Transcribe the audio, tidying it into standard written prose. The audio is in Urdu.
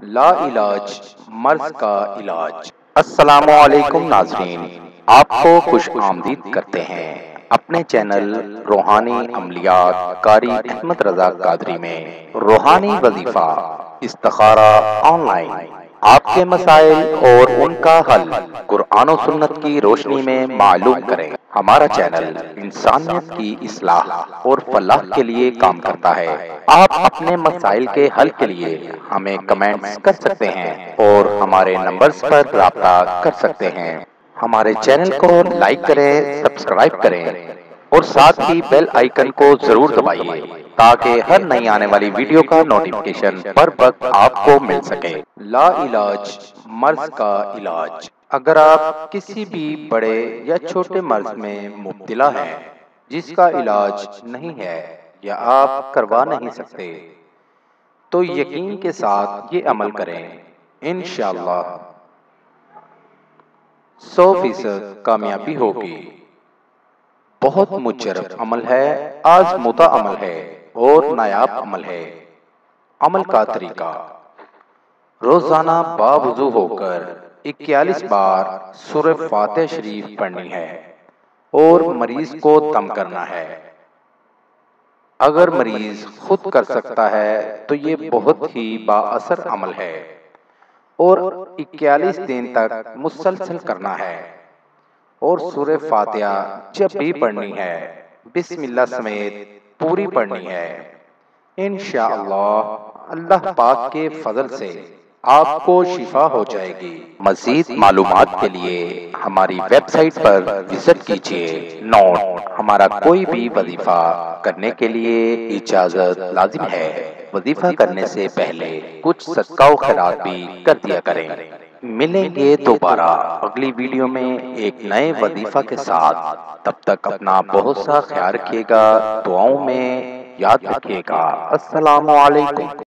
لا علاج مرض کا علاج۔ السلام علیکم ناظرین، آپ کو خوش آمدید کرتے ہیں اپنے چینل روحانی عملیات قاری احمد رضا قادری میں۔ روحانی وظیفہ استخارہ آن لائن، آپ کے مسائل اور ان کا حل قرآن و سنت کی روشنی میں معلوم کریں۔ ہمارا چینل انسانیت کی اصلاح اور فلاح کے لیے کام کرتا ہے۔ آپ اپنے مسائل کے حل کے لیے ہمیں کمنٹس کر سکتے ہیں اور ہمارے نمبرز پر رابطہ کر سکتے ہیں۔ ہمارے چینل کو لائک کریں، سبسکرائب کریں اور ساتھ ہی بیل آئیکن کو ضرور دبائیے تاکہ ہر نئی آنے والی ویڈیو کا نوٹیفیکیشن بر وقت آپ کو مل سکے۔ لا علاج مرض کا علاج۔ اگر آپ کسی بھی بڑے یا چھوٹے مرض میں مبتلا ہیں جس کا علاج نہیں ہے یا آپ کروا نہیں سکتے، تو یقین کے ساتھ یہ عمل کریں، انشاءاللہ 100% کامیابی ہوگی۔ بہت مجرب عمل ہے، آزمودہ عمل ہے اور نایاب عمل ہے۔ عمل کا طریقہ: روزانہ باوضو ہو کر 41 بار سورہ فاتحہ شریف پڑھنی ہے اور مریض کو دم کرنا ہے۔ اگر مریض خود کر سکتا ہے تو یہ بہت ہی با اثر عمل ہے اور 41 دن تک مسلسل کرنا ہے، اور سورہ فاتحہ جب بھی پڑھنی ہے بسم اللہ سمیت پوری پڑھنی ہے۔ انشاءاللہ اللہ پاک کے فضل سے آپ کو شفا ہو جائے گی۔ مزید معلومات کے لیے ہماری ویب سائٹ پر وزٹ کیجیے۔ نوٹ: ہمارا کوئی بھی وظیفہ کرنے کے لیے اجازت لازم ہے۔ وظیفہ کرنے سے پہلے کچھ صدقہ و خیرات بھی کر دیا کریں۔ ملیں گے دوبارہ اگلی ویڈیو میں ایک نئے وظیفہ کے ساتھ۔ تب تک اپنا بہت سا خیال رکھیے گا، دعاؤں میں یاد رکھیے گا۔ السلام علیکم۔